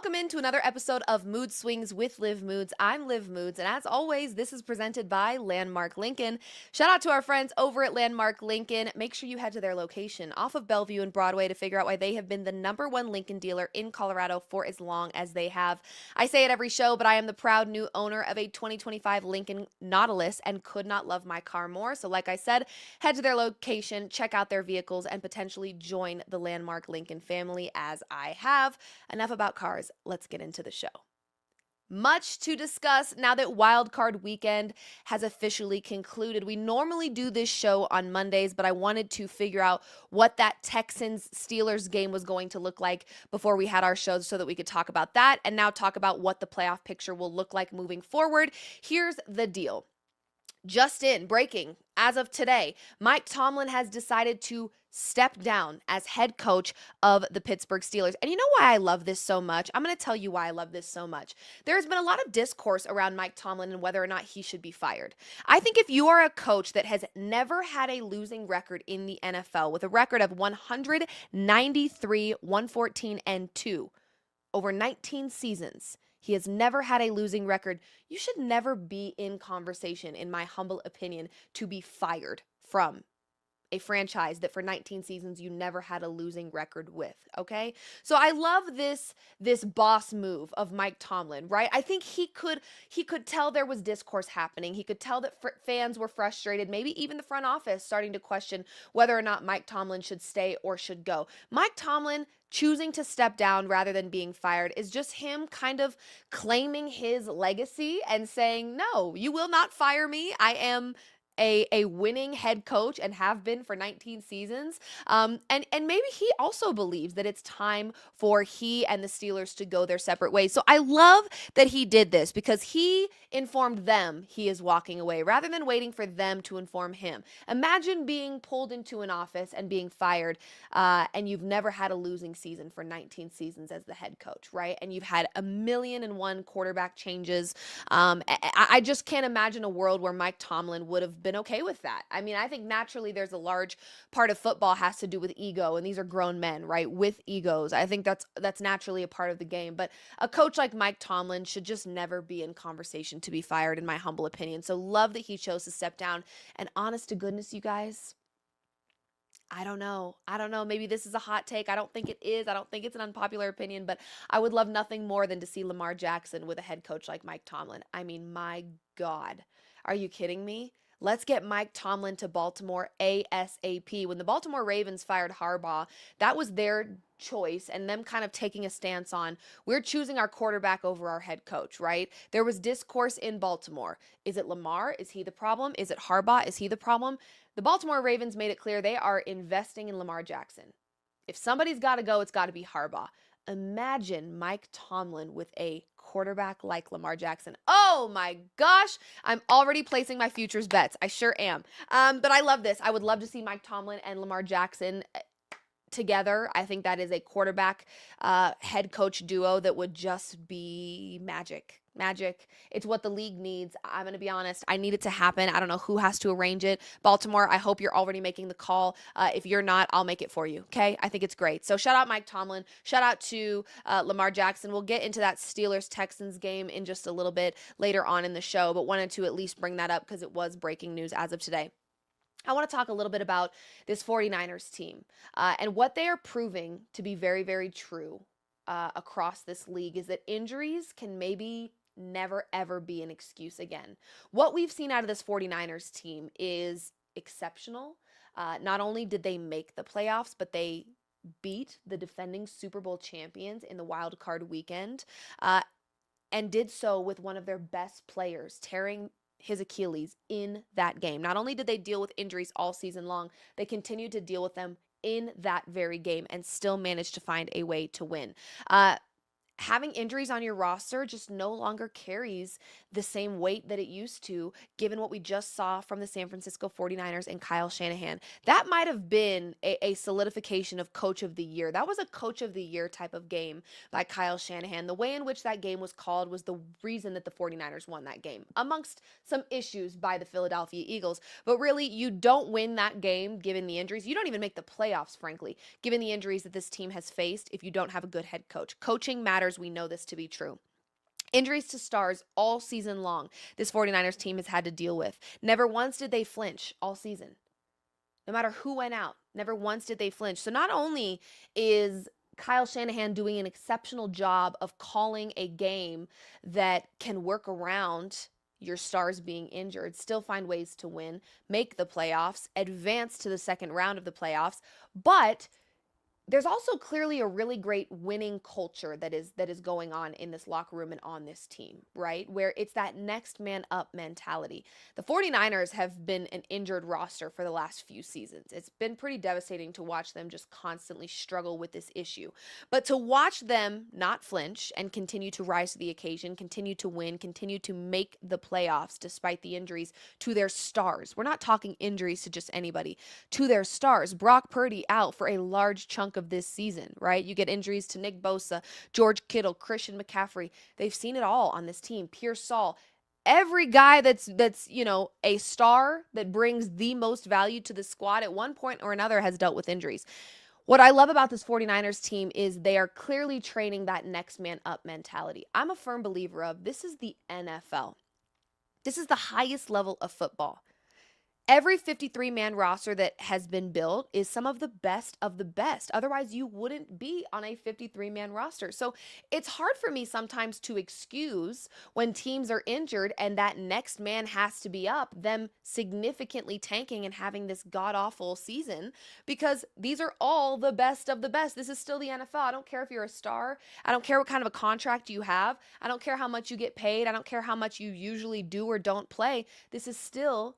Welcome into another episode of Mood Swings with Liv Moods. I'm Liv Moods, and as always, this is presented by Landmark Lincoln. Shout out to our friends over at Landmark Lincoln. Make sure you head to their location off of Bellevue and Broadway to figure out why they have been the #1 Lincoln dealer in Colorado for as long as they have. I say it every show, but I am the proud new owner of a 2025 Lincoln Nautilus and could not love my car more. So like I said, head to their location, check out their vehicles, and potentially join the Landmark Lincoln family as I have. Enough about cars. Let's get into the show. Much to discuss now that Wild Card Weekend has officially concluded. We normally do this show on Mondays, but I wanted to figure out what that Texans-Steelers game was going to look like before we had our shows so that we could talk about that and now talk about what the playoff picture will look like moving forward. Here's the deal. Just in, breaking, as of today, Mike Tomlin has decided to step down as head coach of the Pittsburgh Steelers. And you know why I love this so much? I'm going to tell you why I love this so much. There's been a lot of discourse around Mike Tomlin and whether or not he should be fired. I think if you are a coach that has never had a losing record in the NFL with a record of 193, 114, and 2 over 19 seasons, he has never had a losing record. You should never be in conversation, in my humble opinion, to be fired from a franchise that for 19 seasons you never had a losing record with, okay? So I love this boss move of Mike Tomlin, right? I think he could tell there was discourse happening. He could tell that fans were frustrated, maybe even the front office starting to question whether or not Mike Tomlin should stay or should go. Mike Tomlin choosing to step down rather than being fired is just him kind of claiming his legacy and saying, no, you will not fire me. I am a winning head coach and have been for 19 seasons. And maybe he also believes that it's time for he and the Steelers to go their separate ways. So I love that he did this because he informed them he is walking away rather than waiting for them to inform him. Imagine being pulled into an office and being fired, and you've never had a losing season for 19 seasons as the head coach, right? And you've had 1,000,001 quarterback changes. I just can't imagine a world where Mike Tomlin would have been okay with that. I mean, I think naturally there's a large part of football has to do with ego, and these are grown men, right, with egos. I think that's naturally a part of the game, but a coach like Mike Tomlin should just never be in conversation to be fired, in my humble opinion. So love that he chose to step down, and honest to goodness, you guys, I don't know. Maybe this is a hot take. I don't think it is. I don't think it's an unpopular opinion, but I would love nothing more than to see Lamar Jackson with a head coach like Mike Tomlin. I mean, my God, are you kidding me? Let's get Mike Tomlin to Baltimore ASAP. When the Baltimore Ravens fired Harbaugh, that was their choice and them kind of taking a stance on, we're choosing our quarterback over our head coach, right? There was discourse in Baltimore. Is it Lamar? Is he the problem? Is it Harbaugh? Is he the problem? The Baltimore Ravens made it clear they are investing in Lamar Jackson. If somebody's got to go, it's got to be Harbaugh. Imagine Mike Tomlin with a quarterback like Lamar Jackson. Oh my gosh, I'm already placing my futures bets. I sure am. But I love this. I would love to see Mike Tomlin and Lamar Jackson together. I think that is a quarterback head coach duo that would just be magic. It's what the league needs. I'm going to be honest. I need it to happen. I don't know who has to arrange it. Baltimore, I hope you're already making the call. If you're not, I'll make it for you. Okay. I think it's great. So shout out Mike Tomlin. Shout out to Lamar Jackson. We'll get into that Steelers-Texans game in just a little bit later on in the show, but wanted to at least bring that up because it was breaking news as of today. I want to talk a little bit about this 49ers team and what they are proving to be very, very true across this league is that injuries can maybe never, ever be an excuse again. What we've seen out of this 49ers team is exceptional. Not only did they make the playoffs, but they beat the defending Super Bowl champions in the Wild Card Weekend and did so with one of their best players tearing his Achilles in that game. Not only did they deal with injuries all season long, they continued to deal with them in that very game and still managed to find a way to win. Having injuries on your roster just no longer carries the same weight that it used to, given what we just saw from the San Francisco 49ers and Kyle Shanahan. That might have been a solidification of Coach of the Year. That was a Coach of the Year type of game by Kyle Shanahan. The way in which that game was called was the reason that the 49ers won that game, amongst some issues by the Philadelphia Eagles. But really, you don't win that game given the injuries. You don't even make the playoffs, frankly, given the injuries that this team has faced if you don't have a good head coach. Coaching matters 49ers, we know this to be true. Injuries to stars all season long, this 49ers team has had to deal with. Never once did they flinch all season. No matter who went out, never once did they flinch. So not only is Kyle Shanahan doing an exceptional job of calling a game that can work around your stars being injured, still find ways to win, make the playoffs, advance to the second round of the playoffs, but there's also clearly a really great winning culture that is going on in this locker room and on this team, right? Where it's that next man up mentality. The 49ers have been an injured roster for the last few seasons. It's been pretty devastating to watch them just constantly struggle with this issue. But to watch them not flinch and continue to rise to the occasion, continue to win, continue to make the playoffs despite the injuries to their stars. We're not talking injuries to just anybody, to their stars. Brock Purdy out for a large chunk of this season, right? You get injuries to Nick Bosa, George Kittle, Christian McCaffrey. They've seen it all on this team. Pierce Saul. Every guy that's a star that brings the most value to the squad at one point or another has dealt with injuries. What I love about this 49ers team is they are clearly training that next man up mentality. I'm a firm believer of this is the NFL. This is the highest level of football. Every 53-man roster that has been built is some of the best of the best. Otherwise, you wouldn't be on a 53-man roster. So it's hard for me sometimes to excuse when teams are injured and that next man has to be up, them significantly tanking and having this god-awful season, because these are all the best of the best. This is still the NFL. I don't care if you're a star. I don't care what kind of a contract you have. I don't care how much you get paid. I don't care how much you usually do or don't play. This is still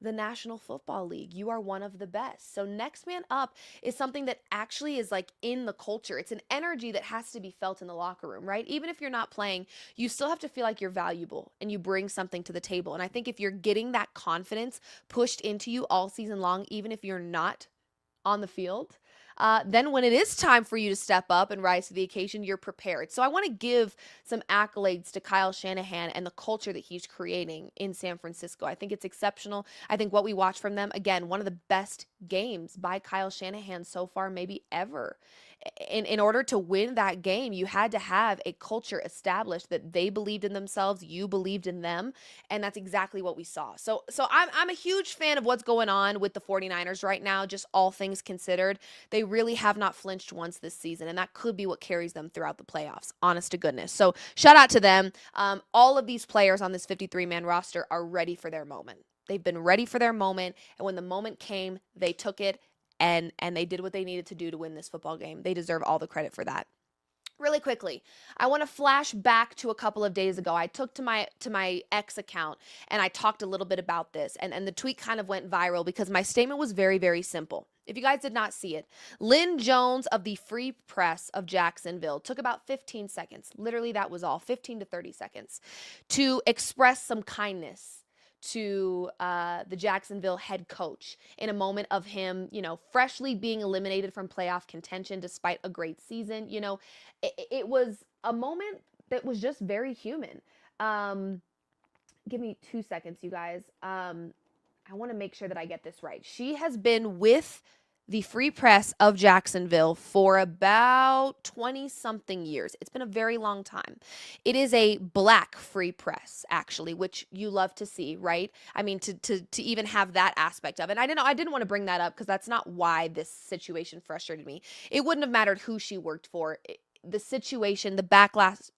the National Football League. You are one of the best. So next man up is something that actually is like in the culture. It's an energy that has to be felt in the locker room, right? Even if you're not playing, you still have to feel like you're valuable and you bring something to the table. And I think if you're getting that confidence pushed into you all season long, even if you're not on the field, then when it is time for you to step up and rise to the occasion, you're prepared. So I want to give some accolades to Kyle Shanahan and the culture that he's creating in San Francisco. I think it's exceptional. I think what we watch from them, again, one of the best games by Kyle Shanahan so far, maybe ever. In order to win that game, you had to have a culture established that they believed in themselves, you believed in them, and that's exactly what we saw. So I'm a huge fan of what's going on with the 49ers right now, just all things considered. They really have not flinched once this season, and that could be what carries them throughout the playoffs, honest to goodness. So shout out to them. All of these players on this 53-man roster are ready for their moment. They've been ready for their moment, and when the moment came, they took it, and they did what they needed to do to win this football game. They deserve all the credit for that. Really quickly, I want to flash back to a couple of days ago. I took to my X account and I talked a little bit about this, and the tweet kind of went viral because my statement was very, very simple. If you guys did not see it, Lynn Jones of the Free Press of Jacksonville took about 15 seconds, literally that was all, 15 to 30 seconds, to express some kindness to the Jacksonville head coach in a moment of him, freshly being eliminated from playoff contention despite a great season. It was a moment that was just very human. Give me 2 seconds, you guys. I want to make sure that I get this right. She has been with the Free Press of Jacksonville for about 20-something years. It's been a very long time. It is a black Free Press, actually, which you love to see, right? I mean, to even have that aspect of it. I didn't want to bring that up because that's not why this situation frustrated me. It wouldn't have mattered who she worked for. The situation, the backlash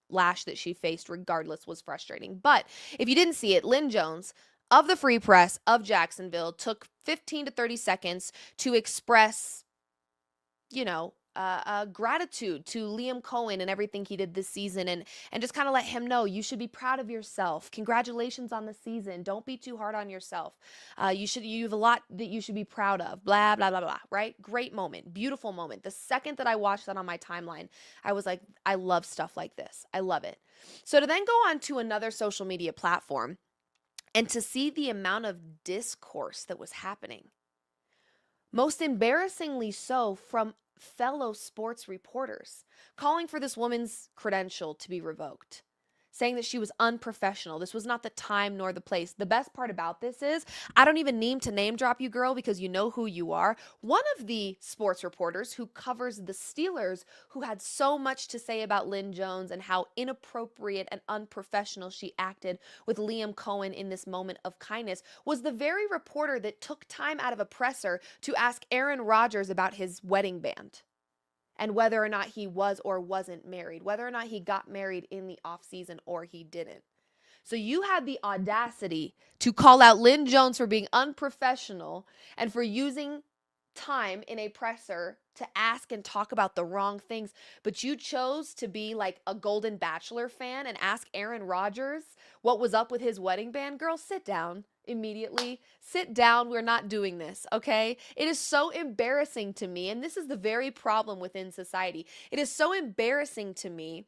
that she faced, regardless, was frustrating. But if you didn't see it, Lynn Jones of the Free Press of Jacksonville took 15 to 30 seconds to express, gratitude to Liam Cohen and everything he did this season, and just kind of let him know you should be proud of yourself. Congratulations on the season. Don't be too hard on yourself. You have a lot that you should be proud of. Blah, blah, blah, blah, right? Great moment. Beautiful moment. The second that I watched that on my timeline, I was like, I love stuff like this. I love it. So to then go on to another social media platform and to see the amount of discourse that was happening, most embarrassingly so from fellow sports reporters, calling for this woman's credential to be revoked, saying that she was unprofessional. This was not the time nor the place. The best part about this is I don't even need to name drop you, girl, because you know who you are. One of the sports reporters who covers the Steelers, who had so much to say about Lynn Jones and how inappropriate and unprofessional she acted with Liam Cohen in this moment of kindness, was the very reporter that took time out of a presser to ask Aaron Rodgers about his wedding band and whether or not he was or wasn't married, whether or not he got married in the offseason or he didn't. So you had the audacity to call out Lynn Jones for being unprofessional and for using time in a presser to ask and talk about the wrong things, but you chose to be like a Golden Bachelor fan and ask Aaron Rodgers what was up with his wedding band. Girl, sit down immediately. Sit down. We're not doing this, okay? It is so embarrassing to me, and this is the very problem within society. It is so embarrassing to me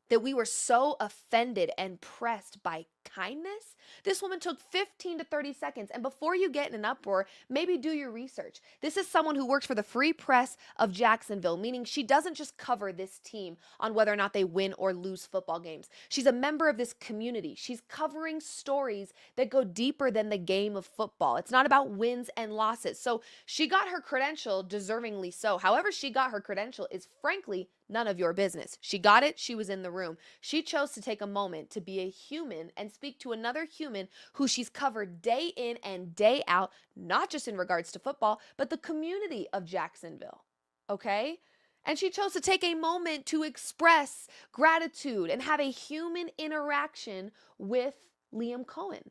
that we were so offended and pressed by kindness. This woman took 15 to 30 seconds. And before you get in an uproar, maybe do your research. This is someone who works for the Free Press of Jacksonville, meaning she doesn't just cover this team on whether or not they win or lose football games. She's a member of this community. She's covering stories that go deeper than the game of football. It's not about wins and losses. So she got her credential, deservingly so. However she got her credential is frankly none of your business. She got it. She was in the room. She chose to take a moment to be a human and speak to another human who she's covered day in and day out, not just in regards to football, but the community of Jacksonville. Okay? And she chose to take a moment to express gratitude and have a human interaction with Liam Cohen.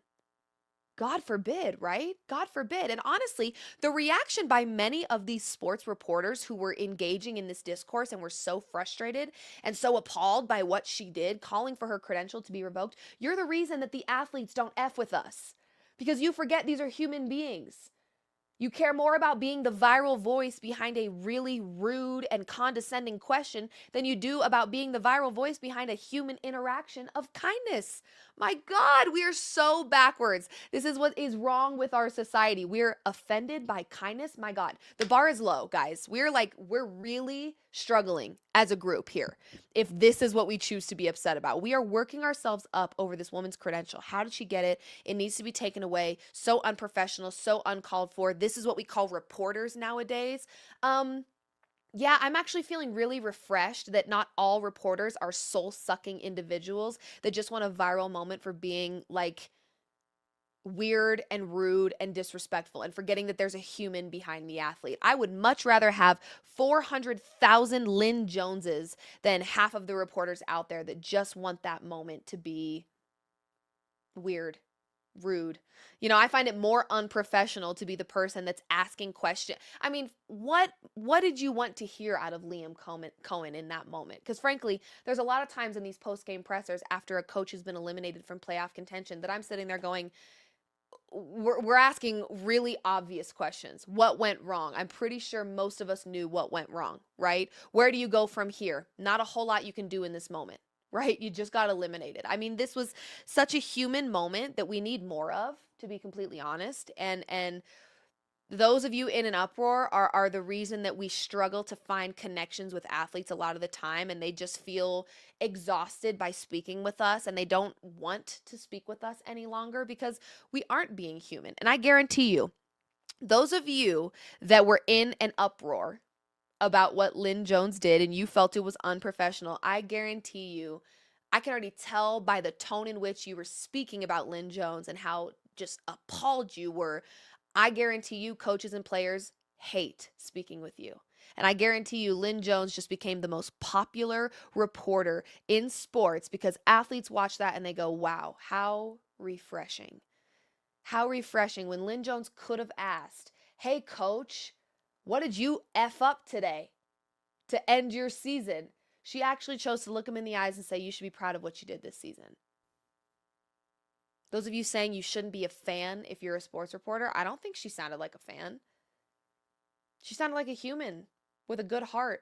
God forbid, right? God forbid. And honestly, the reaction by many of these sports reporters who were engaging in this discourse and were so frustrated and so appalled by what she did, calling for her credential to be revoked, you're the reason that the athletes don't F with us. Because you forget these are human beings. You care more about being the viral voice behind a really rude and condescending question than you do about being the viral voice behind a human interaction of kindness. My God, we are so backwards. This is what is wrong with our society. We're offended by kindness. My God, the bar is low, guys. We're really struggling as a group here if this is what we choose to be upset about. We are working ourselves up over this woman's credential. How did she get it? It needs to be taken away. So unprofessional, so uncalled for. This is what we call reporters nowadays. Yeah, I'm actually feeling really refreshed that not all reporters are soul-sucking individuals that just want a viral moment for being like weird and rude and disrespectful and forgetting that there's a human behind the athlete. I would much rather have 400,000 Lynn Joneses than half of the reporters out there that just want that moment to be weird, rude. You know, I find it more unprofessional to be the person that's asking questions. I mean, what did you want to hear out of Liam Cohen in that moment? Because frankly, there's a lot of times in these post-game pressers after a coach has been eliminated from playoff contention that I'm sitting there going, we're asking really obvious questions. What went wrong? I'm pretty sure most of us knew what went wrong, right? Where do you go from here? Not a whole lot you can do in this moment, right? You just got eliminated. I mean, this was such a human moment that we need more of, to be completely honest. And those of you in an uproar are the reason that we struggle to find connections with athletes a lot of the time, and they just feel exhausted by speaking with us and they don't want to speak with us any longer because we aren't being human. And I guarantee you, those of you that were in an uproar about what Lynn Jones did and you felt it was unprofessional, I guarantee you, I can already tell by the tone in which you were speaking about Lynn Jones and how just appalled you were. I guarantee you, coaches and players hate speaking with you. And I guarantee you, Lynn Jones just became the most popular reporter in sports because athletes watch that and they go, wow, how refreshing. How refreshing when Lynn Jones could have asked, hey, coach, what did you F up today to end your season? She actually chose to look him in the eyes and say, you should be proud of what you did this season. Those of you saying you shouldn't be a fan if you're a sports reporter, I don't think she sounded like a fan. She sounded like a human with a good heart.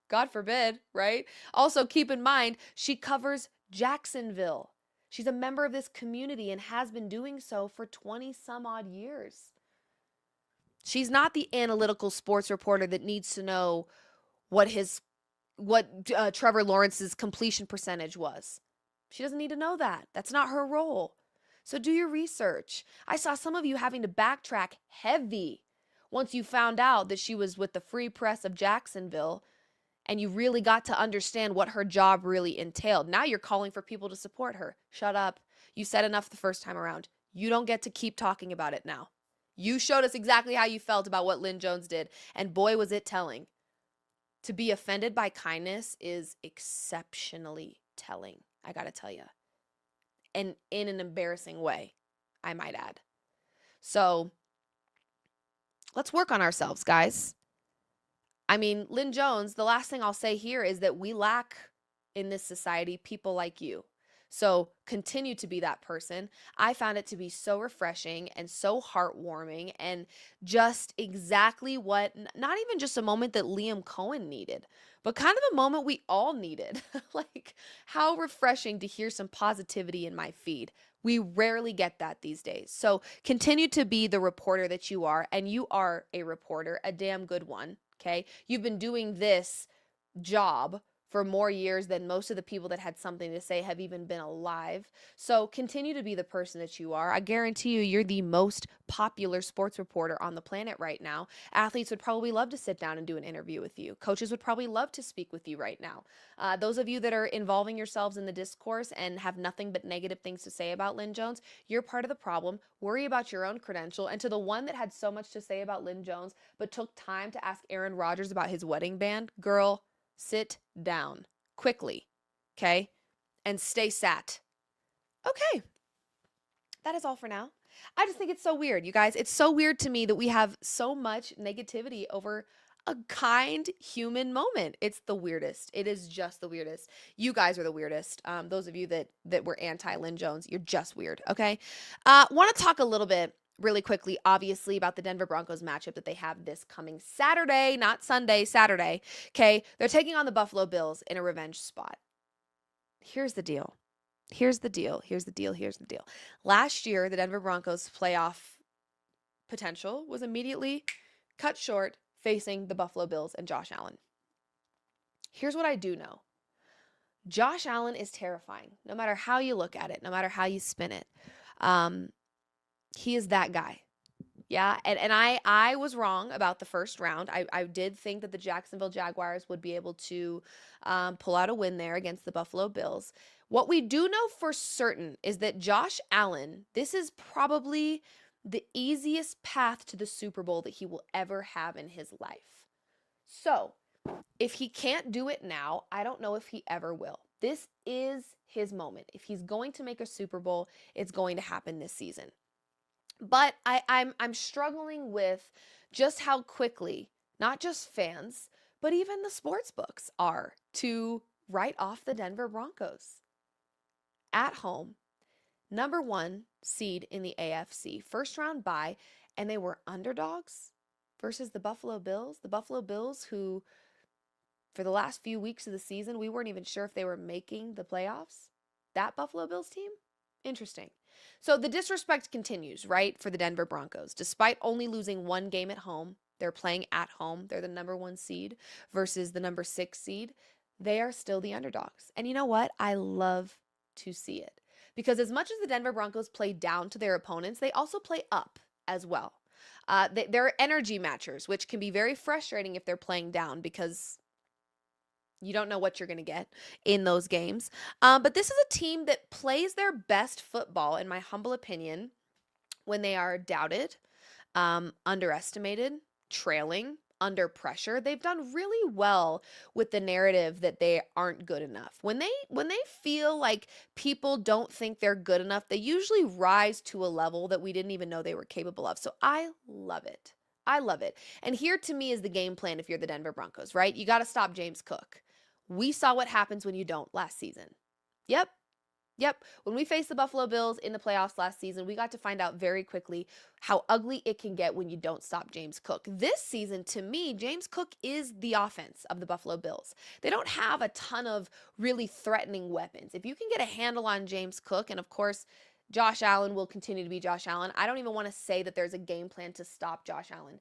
God forbid, right? Also, keep in mind, she covers Jacksonville. She's a member of this community and has been doing so for 20 some odd years. She's not the analytical sports reporter that needs to know what his Trevor Lawrence's completion percentage was. She doesn't need to know that. That's not her role. So do your research. I saw some of you having to backtrack heavy once you found out that she was with the Free Press of Jacksonville and you really got to understand what her job really entailed. Now you're calling for people to support her. Shut up. You said enough the first time around. You don't get to keep talking about it now. You showed us exactly how you felt about what Lynn Jones did, and boy, was it telling. To be offended by kindness is exceptionally telling, I gotta tell you. And in an embarrassing way, I might add. So let's work on ourselves, guys. I mean, Lynn Jones, the last thing I'll say here is that we lack in this society people like you. So continue to be that person. I found it to be so refreshing and so heartwarming and just exactly what, not even just a moment that Liam Cohen needed, but kind of a moment we all needed. Like, how refreshing to hear some positivity in my feed. We rarely get that these days. So continue to be the reporter that you are, and you are a reporter, a damn good one. Okay. You've been doing this job for more years than most of the people that had something to say have even been alive. So continue to be the person that you are. I guarantee you, you're the most popular sports reporter on the planet right now. Athletes would probably love to sit down and do an interview with you. Coaches would probably love to speak with you right now. Those of you that are involving yourselves in the discourse and have nothing but negative things to say about Lynn Jones, you're part of the problem. Worry about your own credential. And to the one that had so much to say about Lynn Jones, but took time to ask Aaron Rodgers about his wedding band, girl, sit down quickly, okay? And stay sat. Okay, that is all for now. I just think it's so weird, you guys. It's so weird to me that we have so much negativity over a kind human moment. It's the weirdest. It is just the weirdest. You guys are the weirdest. Those of you that were anti Lynn Jones, you're just weird, okay? Want to talk a little bit really quickly, obviously, about the Denver Broncos matchup that they have this coming Saturday, not Sunday, Saturday. Okay, they're taking on the Buffalo Bills in a revenge spot. Here's the deal. Here's the deal. Here's the deal. Here's the deal. Last year, the Denver Broncos playoff potential was immediately cut short facing the Buffalo Bills and Josh Allen. Here's what I do know. Josh Allen is terrifying, no matter how you look at it, no matter how you spin it. He is that guy. Yeah, and I was wrong about the first round. I did think that the Jacksonville Jaguars would be able to pull out a win there against the Buffalo Bills. What we do know for certain is that Josh Allen, this is probably the easiest path to the Super Bowl that he will ever have in his life. So, if he can't do it now, I don't know if he ever will. This is his moment. If he's going to make a Super Bowl, it's going to happen this season. But I'm struggling with just how quickly, not just fans, but even the sports books are to write off the Denver Broncos. At home, number 1 seed in the AFC, first round bye, and they were underdogs versus the Buffalo Bills. The Buffalo Bills, who for the last few weeks of the season, we weren't even sure if they were making the playoffs. That Buffalo Bills team? Interesting. So the disrespect continues, right, for the Denver Broncos. Despite only losing 1 game at home, they're playing at home. They're the number 1 seed versus the number 6 seed. They are still the underdogs. And you know what? I love to see it. Because as much as the Denver Broncos play down to their opponents, they also play up as well. They're energy matchers, which can be very frustrating if they're playing down because you don't know what you're going to get in those games. But this is a team that plays their best football, in my humble opinion, when they are doubted, underestimated, trailing, under pressure. They've done really well with the narrative that they aren't good enough. When they feel like people don't think they're good enough, they usually rise to a level that we didn't even know they were capable of. So I love it. I love it. And here to me is the game plan if you're the Denver Broncos, right? You got to stop James Cook. We saw what happens when you don't last season. Yep. When we faced the Buffalo Bills in the playoffs last season, we got to find out very quickly how ugly it can get when you don't stop James Cook. This season, to me, James Cook is the offense of the Buffalo Bills. They don't have a ton of really threatening weapons. If you can get a handle on James Cook, and of course, Josh Allen will continue to be Josh Allen. I don't even want to say that there's a game plan to stop Josh Allen.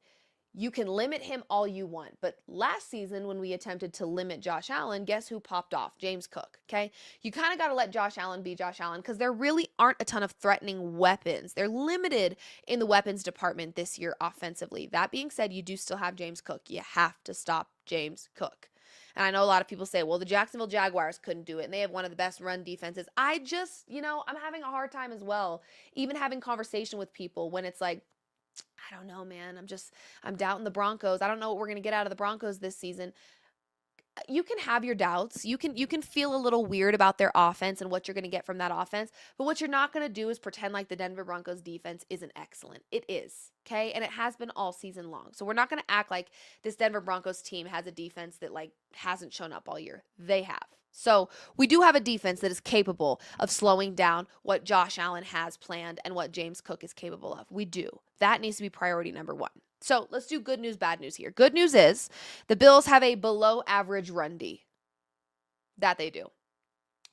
You can limit him all you want. But last season, when we attempted to limit Josh Allen, guess who popped off? James Cook, okay? You kind of got to let Josh Allen be Josh Allen because there really aren't a ton of threatening weapons. They're limited in the weapons department this year offensively. That being said, you do still have James Cook. You have to stop James Cook. And I know a lot of people say, well, the Jacksonville Jaguars couldn't do it, and they have one of the best run defenses. I just, I'm having a hard time as well, even having conversation with people when it's like, I don't know, man. I'm doubting the Broncos. I don't know what we're going to get out of the Broncos this season. You can have your doubts. You can feel a little weird about their offense and what you're going to get from that offense. But what you're not going to do is pretend like the Denver Broncos defense isn't excellent. It is, okay? And it has been all season long. So we're not going to act like this Denver Broncos team has a defense that hasn't shown up all year. They have. So we do have a defense that is capable of slowing down what Josh Allen has planned and what James Cook is capable of. We do. That needs to be priority number one. So let's do good news, bad news here. Good news is the Bills have a below average run D. That they do.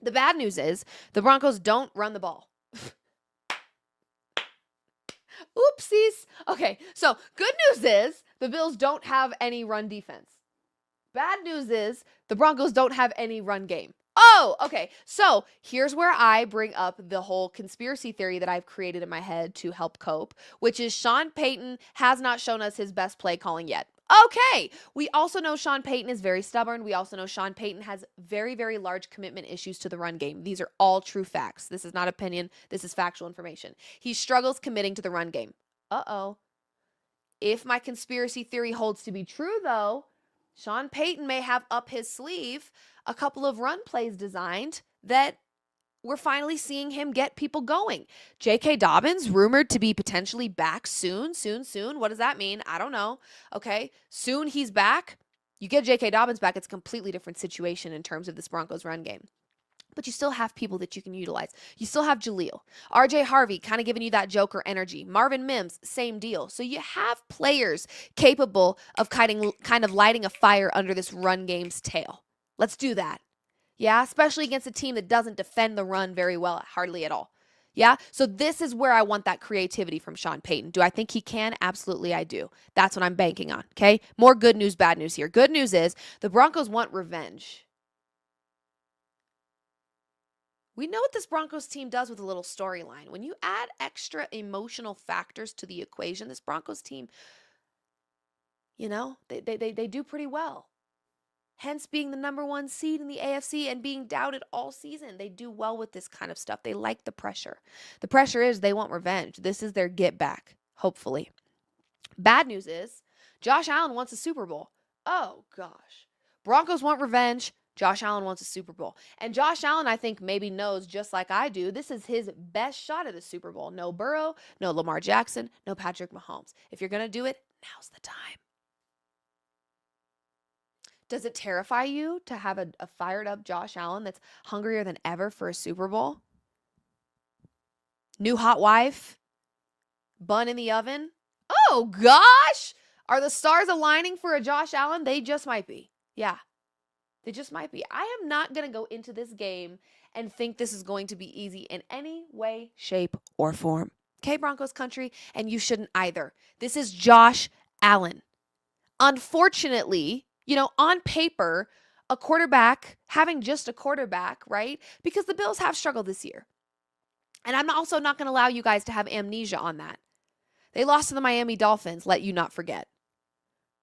The bad news is the Broncos don't run the ball. Oopsies. Okay, so good news is the Bills don't have any run defense. Bad news is the Broncos don't have any run game. Oh, okay. So here's where I bring up the whole conspiracy theory that I've created in my head to help cope, which is Sean Payton has not shown us his best play calling yet. Okay. We also know Sean Payton is very stubborn. We also know Sean Payton has very, very large commitment issues to the run game. These are all true facts. This is not opinion. This is factual information. He struggles committing to the run game. Uh-oh. If my conspiracy theory holds to be true, though, Sean Payton may have up his sleeve a couple of run plays designed that we're finally seeing him get people going. J.K. Dobbins rumored to be potentially back soon. What does that mean? I don't know. Okay, soon he's back. You get J.K. Dobbins back, it's a completely different situation in terms of this Broncos run game. But you still have people that you can utilize. You still have Jaleel. RJ Harvey kind of giving you that Joker energy. Marvin Mims, same deal. So you have players capable of kind of lighting a fire under this run game's tail. Let's do that. Yeah, especially against a team that doesn't defend the run very well, hardly at all. Yeah, so this is where I want that creativity from Sean Payton. Do I think he can? Absolutely, I do. That's what I'm banking on, okay? More good news, bad news here. Good news is the Broncos want revenge. We know what this Broncos team does with a little storyline. When you add extra emotional factors to the equation, this Broncos team, they do pretty well. Hence being the number one seed in the AFC and being doubted all season. They do well with this kind of stuff. They like the pressure. The pressure is they want revenge. This is their get back, hopefully. Bad news is Josh Allen wants a Super Bowl. Oh, gosh. Broncos want revenge. Josh Allen wants a Super Bowl. And Josh Allen, I think, maybe knows, just like I do, this is his best shot at a Super Bowl. No Burrow, no Lamar Jackson, no Patrick Mahomes. If you're going to do it, now's the time. Does it terrify you to have a fired up Josh Allen that's hungrier than ever for a Super Bowl? New hot wife? Bun in the oven? Oh, gosh! Are the stars aligning for a Josh Allen? They just might be. Yeah. They just might be. I am not going to go into this game and think this is going to be easy in any way, shape, or form. Okay, Broncos country? And you shouldn't either. This is Josh Allen. Unfortunately, on paper, a quarterback, having just a quarterback, right? Because the Bills have struggled this year. And I'm also not going to allow you guys to have amnesia on that. They lost to the Miami Dolphins, let you not forget.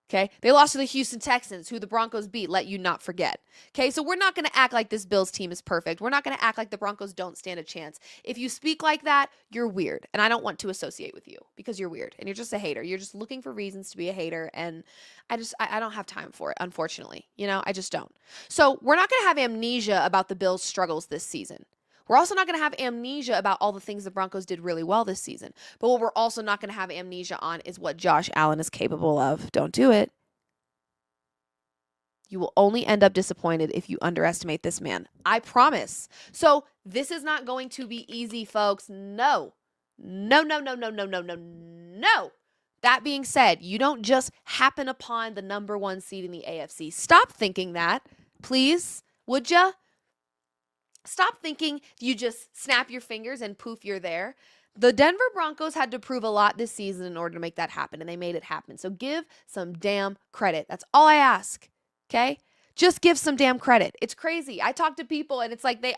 Okay, they lost to the Houston Texans, who the Broncos beat, let you not forget. Okay, so we're not going to act like this Bills team is perfect. We're not going to act like the Broncos don't stand a chance. If you speak like that, you're weird. And I don't want to associate with you because you're weird and you're just a hater. You're just looking for reasons to be a hater. And I don't have time for it, unfortunately. I just don't. So we're not going to have amnesia about the Bills' struggles this season. We're also not going to have amnesia about all the things the Broncos did really well this season. But what we're also not going to have amnesia on is what Josh Allen is capable of. Don't do it. You will only end up disappointed if you underestimate this man. I promise. So this is not going to be easy, folks. No. No. That being said, you don't just happen upon the number one seed in the AFC. Stop thinking that, please. Would ya? Stop thinking you just snap your fingers and poof, you're there. The Denver Broncos had to prove a lot this season in order to make that happen, and they made it happen. So give some damn credit. That's all I ask. Okay? Just give some damn credit. It's crazy. I talk to people and it's like they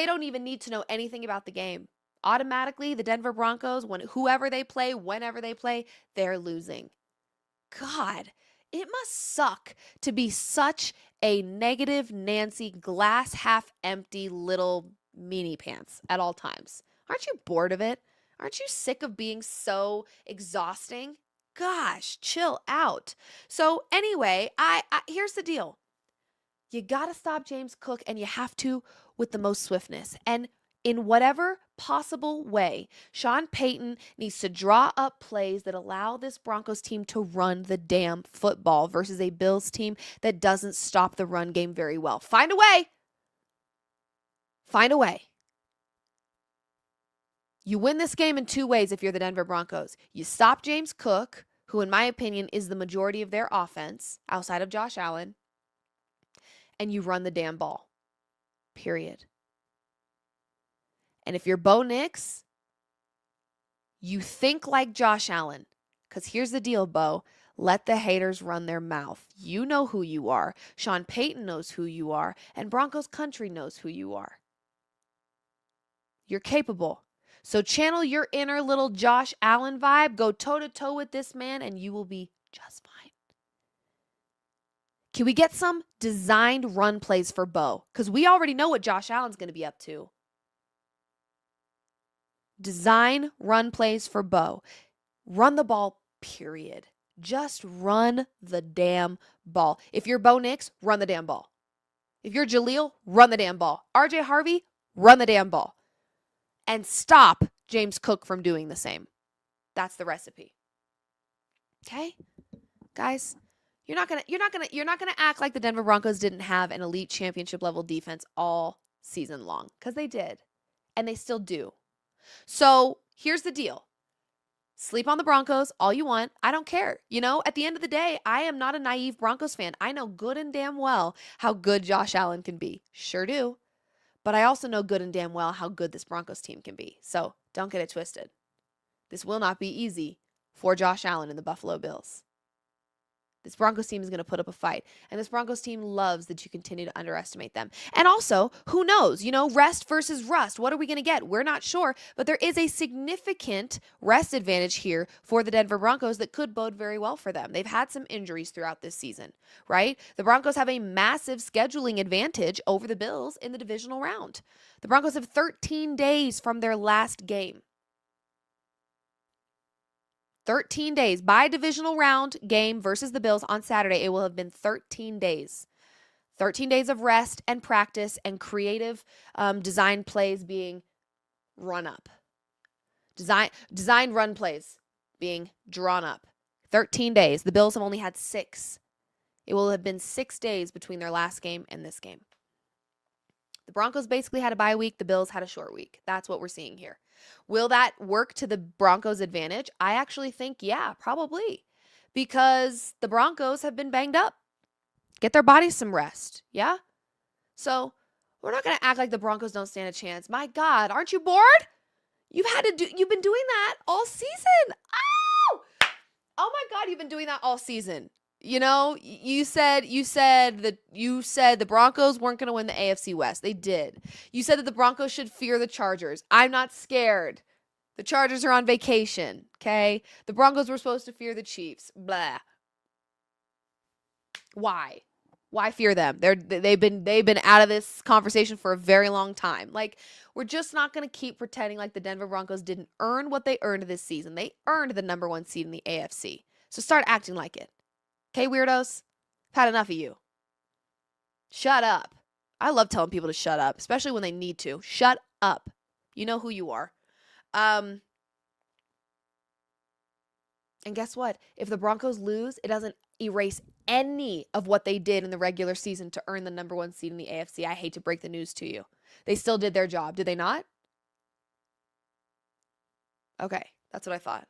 don't even need to know anything about the game. Automatically, the Denver Broncos, whoever they play, whenever they play, they're losing. God, it must suck to be such a negative Nancy, glass half empty little meanie pants at all times. Aren't you bored of it? Aren't you sick of being so exhausting? Gosh, chill out. So anyway, here's the deal. You got to stop James Cook, and you have to with the most swiftness. And in whatever possible way, Sean Payton needs to draw up plays that allow this Broncos team to run the damn football versus a Bills team that doesn't stop the run game very well. Find a way. Find a way. You win this game in two ways if you're the Denver Broncos. You stop James Cook, who in my opinion is the majority of their offense outside of Josh Allen, and you run the damn ball. Period. And if you're Bo Nix, you think like Josh Allen. Because here's the deal, Bo. Let the haters run their mouth. You know who you are. Sean Payton knows who you are. And Broncos country knows who you are. You're capable. So channel your inner little Josh Allen vibe. Go toe-to-toe with this man and you will be just fine. Can we get some designed run plays for Bo? Because we already know what Josh Allen's going to be up to. Design run plays for Bo. Run the ball, period. Just run the damn ball. If you're Bo Nix, run the damn ball. If you're Jaleel, run the damn ball. RJ Harvey, run the damn ball. And stop James Cook from doing the same. That's the recipe. Okay? Guys, you're not gonna act like the Denver Broncos didn't have an elite championship level defense all season long. Because they did. And they still do. So here's the deal. Sleep on the Broncos all you want. I don't care. At the end of the day, I am not a naive Broncos fan. I know good and damn well how good Josh Allen can be. Sure do. But I also know good and damn well how good this Broncos team can be. So don't get it twisted. This will not be easy for Josh Allen and the Buffalo Bills. This Broncos team is going to put up a fight. And this Broncos team loves that you continue to underestimate them. And also, who knows? Rest versus rust. What are we going to get? We're not sure. But there is a significant rest advantage here for the Denver Broncos that could bode very well for them. They've had some injuries throughout this season, right? The Broncos have a massive scheduling advantage over the Bills in the divisional round. The Broncos have 13 days from their last game. 13 days. By divisional round game versus the Bills on Saturday, it will have been 13 days. 13 days of rest and practice and creative design plays being run up. Design run plays being drawn up. 13 days. The Bills have only had 6. It will have been 6 days between their last game and this game. The Broncos basically had a bye week. The Bills had a short week. That's what we're seeing here. Will that work to the Broncos' advantage? I actually think, yeah, probably. Because the Broncos have been banged up. Get their bodies some rest. Yeah? So we're not going to act like the Broncos don't stand a chance. My God, aren't you bored? You've been doing that all season. Oh! Oh my God, you've been doing that all season. You said the Broncos weren't going to win the AFC West. They did. You said that the Broncos should fear the Chargers. I'm not scared. The Chargers are on vacation, okay? The Broncos were supposed to fear the Chiefs. Blah. Why? Why fear them? They've been out of this conversation for a very long time. Like, we're just not going to keep pretending like the Denver Broncos didn't earn what they earned this season. They earned the number 1 seed in the AFC. So start acting like it. Okay, weirdos? I've had enough of you. Shut up. I love telling people to shut up, especially when they need to. Shut up. You know who you are. And guess what? If the Broncos lose, it doesn't erase any of what they did in the regular season to earn the number 1 seed in the AFC. I hate to break the news to you. They still did their job. Did they not? Okay, that's what I thought.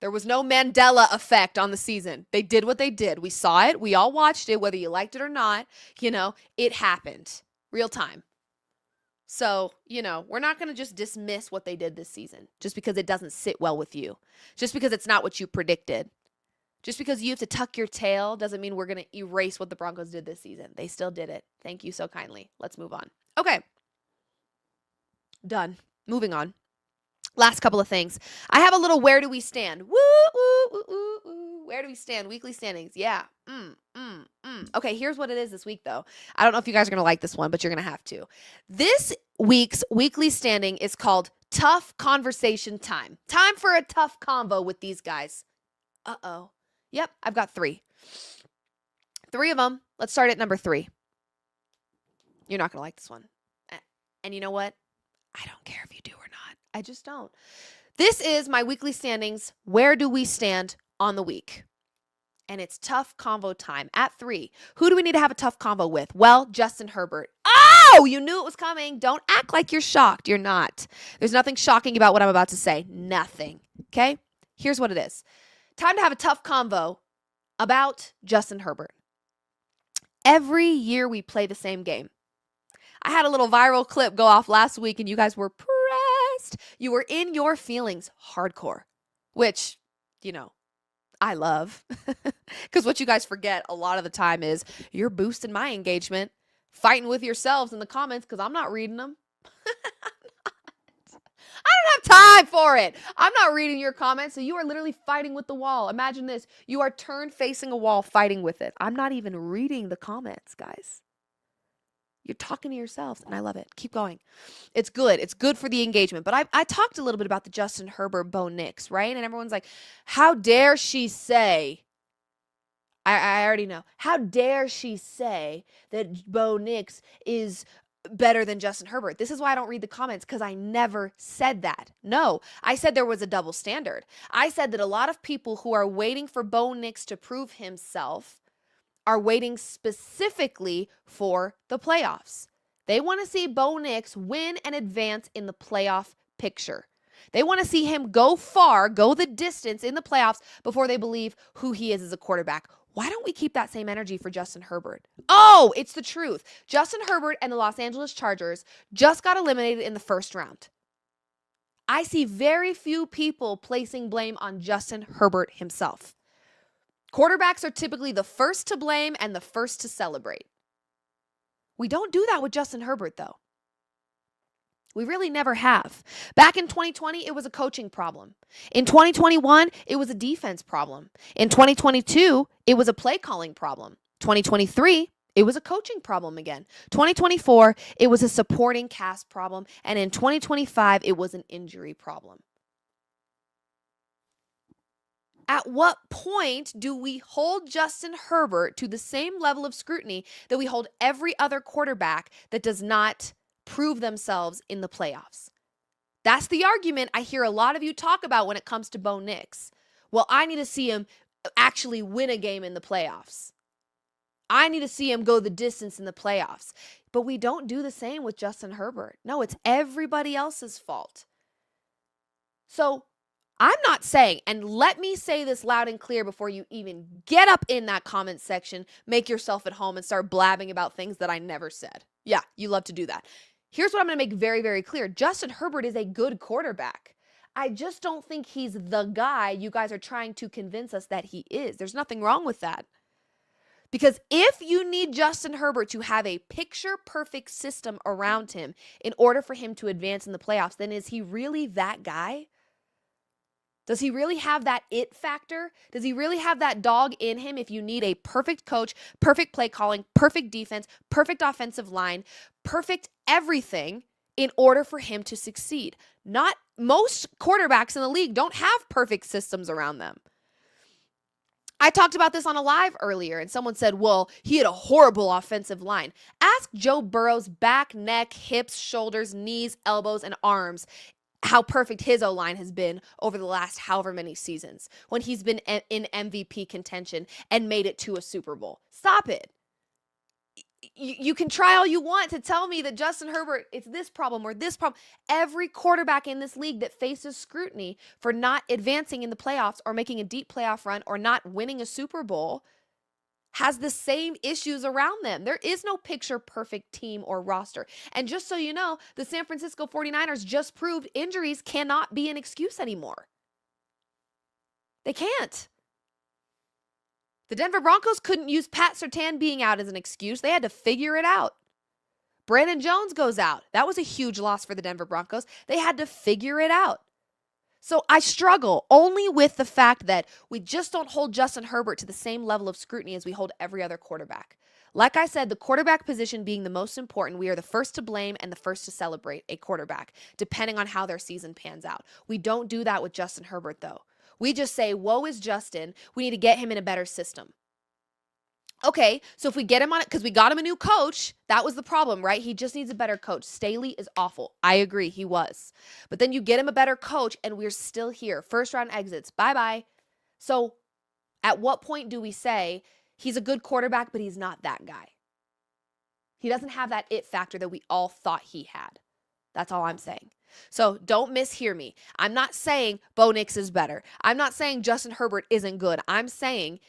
There was no Mandela effect on the season. They did what they did. We saw it. We all watched it, whether you liked it or not. It happened. Real time. So, we're not going to just dismiss what they did this season just because it doesn't sit well with you, just because it's not what you predicted. Just because you have to tuck your tail doesn't mean we're going to erase what the Broncos did this season. They still did it. Thank you so kindly. Let's move on. Okay. Done. Moving on. Last couple of things. I have a little where do we stand? Woo, woo, woo, woo, woo. Where do we stand? Weekly standings. Yeah. Okay, here's what it is this week, though. I don't know if you guys are going to like this one, but you're going to have to. This week's weekly standing is called Tough Conversation Time. Time for a tough convo with these guys. Uh-oh. Yep, I've got 3. 3 of them. Let's start at number 3. You're not going to like this one. And you know what? I don't care if you do or not. I just don't. This is my weekly standings. Where do we stand on the week? And it's tough convo time at 3. Who do we need to have a tough convo with? Well, Justin Herbert. Oh, you knew it was coming. Don't act like you're shocked. You're not. There's nothing shocking about what I'm about to say. Nothing. Okay? Here's what it is. Time to have a tough convo about Justin Herbert. Every year we play the same game. I had a little viral clip go off last week and you guys were pressed. You were in your feelings hardcore, which, I love. Because what you guys forget a lot of the time is you're boosting my engagement, fighting with yourselves in the comments because I'm not reading them. I don't have time for it. I'm not reading your comments, so you are literally fighting with the wall. Imagine this. You are turned facing a wall fighting with it. I'm not even reading the comments, guys. You're talking to yourselves, and I love it. Keep going. It's good. It's good for the engagement. But I talked a little bit about the Justin Herbert Bo Nix, right? And everyone's like, how dare she say, I already know. How dare she say that Bo Nix is better than Justin Herbert? This is why I don't read the comments, because I never said that. No, I said there was a double standard. I said that a lot of people who are waiting for Bo Nix to prove himself are waiting specifically for the playoffs. They want to see Bo Nix win and advance in the playoff picture. They want to see him go far, go the distance in the playoffs before they believe who he is as a quarterback. Why don't we keep that same energy for Justin Herbert? Oh, it's the truth. Justin Herbert and the Los Angeles Chargers just got eliminated in the first round. I see very few people placing blame on Justin Herbert himself. Quarterbacks are typically the first to blame and the first to celebrate. We don't do that with Justin Herbert, though. We really never have. Back in 2020, it was a coaching problem. In 2021, it was a defense problem. In 2022, it was a play calling problem. 2023, it was a coaching problem again. 2024, it was a supporting cast problem. And in 2025, it was an injury problem. At what point do we hold Justin Herbert to the same level of scrutiny that we hold every other quarterback that does not prove themselves in the playoffs? That's the argument I hear a lot of you talk about when it comes to Bo Nix. Well, I need to see him actually win a game in the playoffs. I need to see him go the distance in the playoffs. But we don't do the same with Justin Herbert. No, it's everybody else's fault. So I'm not saying, and let me say this loud and clear before you even get up in that comment section, make yourself at home and start blabbing about things that I never said. Yeah, you love to do that. Here's what I'm going to make very, very clear. Justin Herbert is a good quarterback. I just don't think he's the guy you guys are trying to convince us that he is. There's nothing wrong with that. Because if you need Justin Herbert to have a picture-perfect system around him in order for him to advance in the playoffs, then is he really that guy? Does he really have that it factor? Does he really have that dog in him if you need a perfect coach, perfect play calling, perfect defense, perfect offensive line, perfect everything in order for him to succeed? Not most quarterbacks in the league don't have perfect systems around them. I talked about this on a live earlier, and someone said, well, he had a horrible offensive line. Ask Joe Burrow's back, neck, hips, shoulders, knees, elbows, and arms how perfect his O-line has been over the last however many seasons when he's been in MVP contention and made it to a Super Bowl. Stop it. You can try all you want to tell me that Justin Herbert, it's this problem or this problem. Every quarterback in this league that faces scrutiny for not advancing in the playoffs or making a deep playoff run or not winning a Super Bowl has the same issues around them. There is no picture perfect team or roster. And just so you know, the San Francisco 49ers just proved injuries cannot be an excuse anymore. They can't. The Denver Broncos couldn't use Pat Surtain being out as an excuse. They had to figure it out. Brandon Jones goes out. That was a huge loss for the Denver Broncos. They had to figure it out. So I struggle only with the fact that we just don't hold Justin Herbert to the same level of scrutiny as we hold every other quarterback. Like I said, the quarterback position being the most important, we are the first to blame and the first to celebrate a quarterback, depending on how their season pans out. We don't do that with Justin Herbert, though. We just say, woe is Justin. We need to get him in a better system. Okay, so if we get him on it, because we got him a new coach, that was the problem, right? He just needs a better coach. Staley is awful. I agree, he was. But then you get him a better coach, and we're still here. First round exits. Bye-bye. So at what point do we say he's a good quarterback, but he's not that guy? He doesn't have that it factor that we all thought he had. That's all I'm saying. So don't mishear me. I'm not saying Bo Nix is better. I'm not saying Justin Herbert isn't good. I'm saying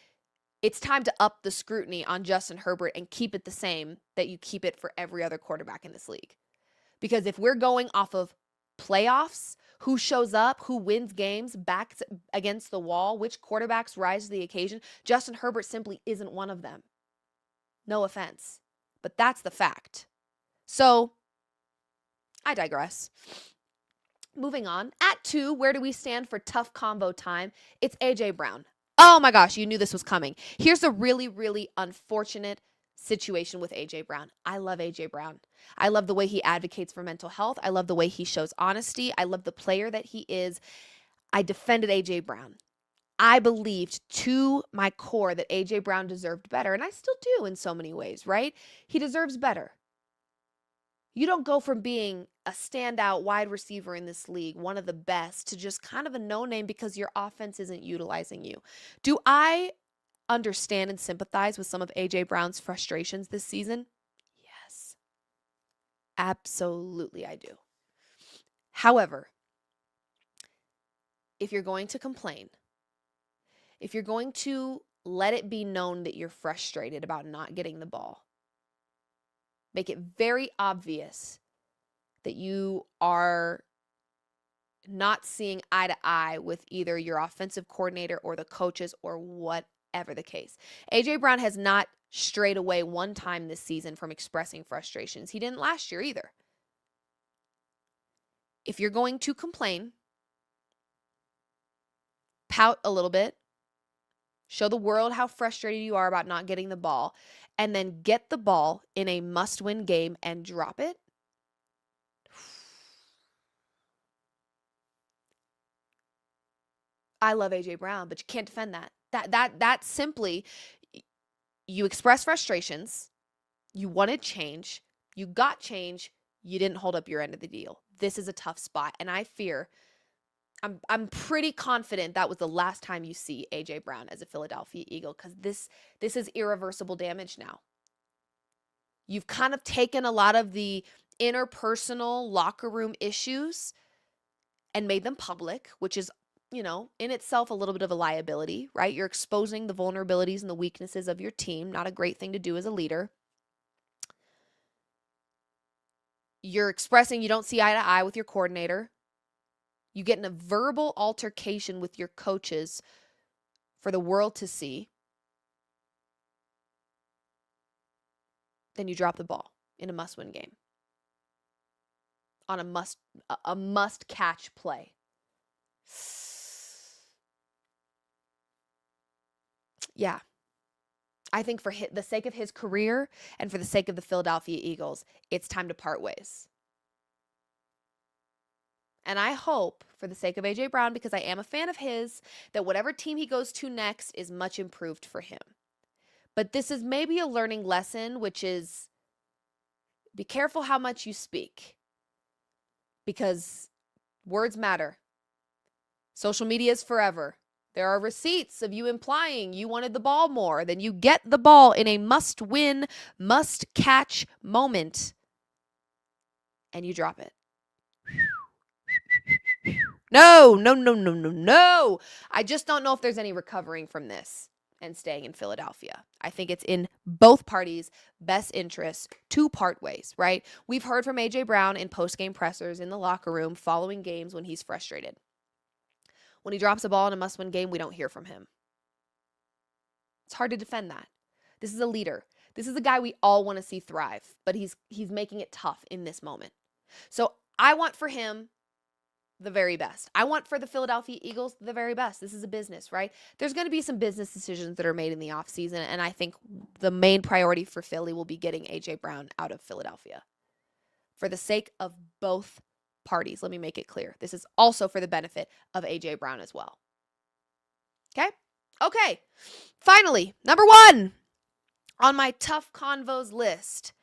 it's time to up the scrutiny on Justin Herbert and keep it the same that you keep it for every other quarterback in this league. Because if we're going off of playoffs, who shows up, who wins games, backs against the wall, which quarterbacks rise to the occasion, Justin Herbert simply isn't one of them. No offense, but that's the fact. So I digress. Moving on. At 2, where do we stand for tough combo time? It's A.J. Brown. Oh my gosh, you knew this was coming. Here's a really, really unfortunate situation with A.J. Brown. I love A.J. Brown. I love the way he advocates for mental health. I love the way he shows honesty. I love the player that he is. I defended A.J. Brown. I believed to my core that A.J. Brown deserved better, and I still do in so many ways, right? He deserves better. You don't go from being a standout wide receiver in this league, one of the best, to just kind of a no-name because your offense isn't utilizing you. Do I understand and sympathize with some of A.J. Brown's frustrations this season? Yes. Absolutely I do. However, if you're going to complain, if you're going to let it be known that you're frustrated about not getting the ball, make it very obvious that you are not seeing eye to eye with either your offensive coordinator or the coaches or whatever the case. A.J. Brown has not strayed away one time this season from expressing frustrations. He didn't last year either. If you're going to complain, pout a little bit, show the world how frustrated you are about not getting the ball, and then get the ball in a must-win game and drop it. I love A.J. Brown, but you can't defend that. That simply, you express frustrations, you wanted change, you got change, you didn't hold up your end of the deal. This is a tough spot, and I fear, I'm pretty confident that was the last time you see A.J. Brown as a Philadelphia Eagle, because this is irreversible damage now. You've kind of taken a lot of the interpersonal locker room issues and made them public, which is, in itself a little bit of a liability, right? You're exposing the vulnerabilities and the weaknesses of your team. Not a great thing to do as a leader. You're expressing you don't see eye to eye with your coordinator. You get in a verbal altercation with your coaches for the world to see. Then you drop the ball in a must-win game on a must-catch play. Yeah. I think for the sake of his career and for the sake of the Philadelphia Eagles, it's time to part ways. And I hope, for the sake of A.J. Brown, because I am a fan of his, that whatever team he goes to next is much improved for him. But this is maybe a learning lesson, which is be careful how much you speak, because words matter. Social media is forever. There are receipts of you implying you wanted the ball more. Then you get the ball in a must-win, must-catch moment, and you drop it. No. I just don't know if there's any recovering from this. and staying in Philadelphia. I think it's in both parties' best interest to part ways, right? We've heard from A.J. Brown in post-game pressers in the locker room following games when he's frustrated. When he drops a ball in a must-win game, we don't hear from him. It's hard to defend that. This is a leader. This is a guy we all want to see thrive, but he's making it tough in this moment. So I want for him the very best. I want for the Philadelphia Eagles the very best. This is a business, right? There's going to be some business decisions that are made in the offseason, and I think the main priority for Philly will be getting A.J. Brown out of Philadelphia. For the sake of both parties, let me make it clear. This is also for the benefit of A.J. Brown as well. Okay. Finally, number 1 on my tough convos list,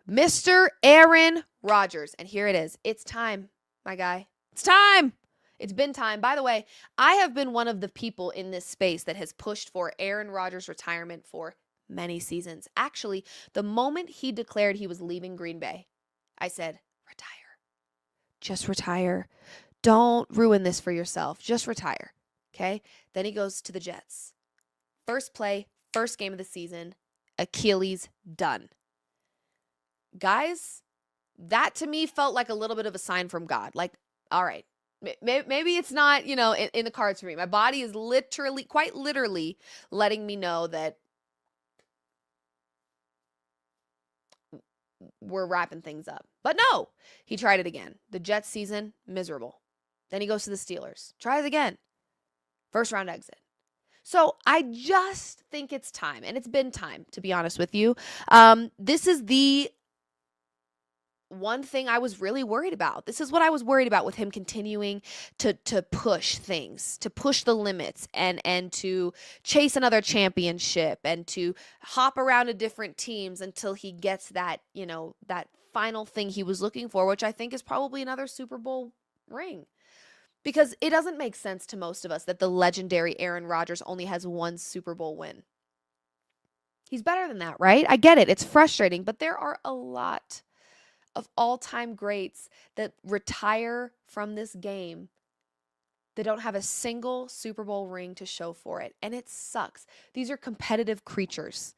Mr. Aaron Rodgers. And here it is. It's time, my guy. It's time. It's been time. By the way, I have been one of the people in this space that has pushed for Aaron Rodgers' retirement for many seasons. Actually, the moment he declared he was leaving Green Bay, I said, retire. Just retire. Don't ruin this for yourself. Just retire. Okay? Then he goes to the Jets. First play, first game of the season, Achilles done. Guys, that to me felt like a little bit of a sign from God. Like, all right, maybe it's not, in the cards for me. My body is quite literally letting me know that we're wrapping things up. But no, he tried it again. The Jets season, miserable. Then he goes to the Steelers. Tries again. First round exit. So I just think it's time, and it's been time, to be honest with you. This is the one thing I was really worried about. This is what I was worried about with him continuing to push things, to push the limits, and to chase another championship, and to hop around to different teams until he gets that, that final thing he was looking for, which I think is probably another Super Bowl ring. Because it doesn't make sense to most of us that the legendary Aaron Rodgers only has one Super Bowl win. He's better than that, right? I get it. It's frustrating, but there are a lot of all-time greats that retire from this game that don't have a single Super Bowl ring to show for it. And it sucks. These are competitive creatures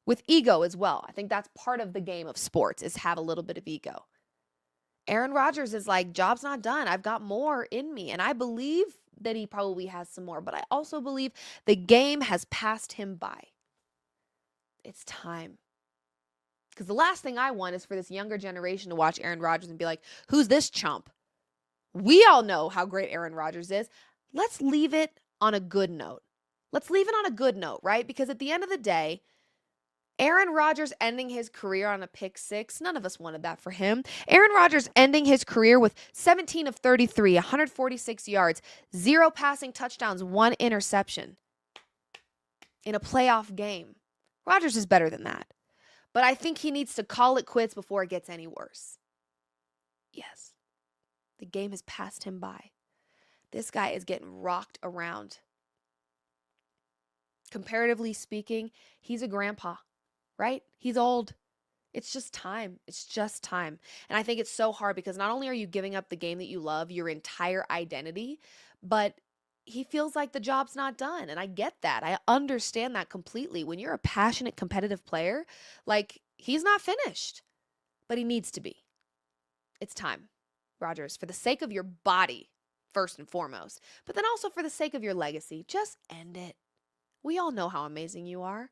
with ego as well. I think that's part of the game of sports, is have a little bit of ego. Aaron Rodgers is like, job's not done. I've got more in me. And I believe that he probably has some more. But I also believe the game has passed him by. It's time. Because the last thing I want is for this younger generation to watch Aaron Rodgers and be like, who's this chump? We all know how great Aaron Rodgers is. Let's leave it on a good note. Let's leave it on a good note, right? Because at the end of the day, Aaron Rodgers ending his career on a pick 6, none of us wanted that for him. Aaron Rodgers ending his career with 17 of 33, 146 yards, 0 passing touchdowns, 1 interception in a playoff game. Rodgers is better than that. But I think he needs to call it quits before it gets any worse. Yes, the game has passed him by. This guy is getting rocked around. Comparatively speaking, he's a grandpa. Right? He's old. It's just time. It's just time. And I think it's so hard because not only are you giving up the game that you love, your entire identity, but he feels like the job's not done. And I get that. I understand that completely. When you're a passionate, competitive player, like, he's not finished, but he needs to be. It's time, Rodgers, for the sake of your body, first and foremost, but then also for the sake of your legacy, just end it. We all know how amazing you are.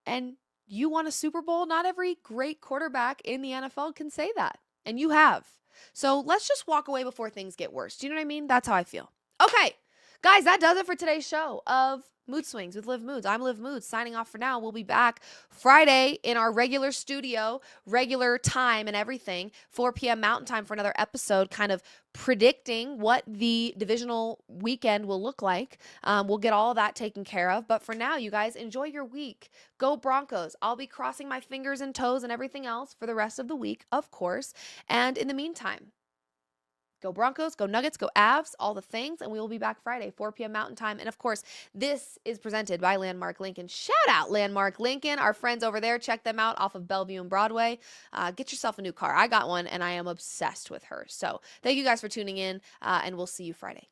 And you won a Super Bowl. Not every great quarterback in the NFL can say that. And you have. So let's just walk away before things get worse. Do you know what I mean? That's how I feel. Okay, guys, that does it for today's show of Mood Swings with Liv Moods. I'm Liv Moods, signing off for now. We'll be back Friday in our regular studio, regular time and everything, 4 p.m. Mountain Time for another episode, kind of predicting what the divisional weekend will look like. We'll get all of that taken care of. But for now, you guys, enjoy your week. Go Broncos. I'll be crossing my fingers and toes and everything else for the rest of the week, of course. And in the meantime, go Broncos, go Nuggets, go Avs, all the things, and we will be back Friday, 4 p.m. Mountain Time. And, of course, this is presented by Landmark Lincoln. Shout out Landmark Lincoln, our friends over there. Check them out off of Bellevue and Broadway. Get yourself a new car. I got one, and I am obsessed with her. So thank you guys for tuning in, and we'll see you Friday.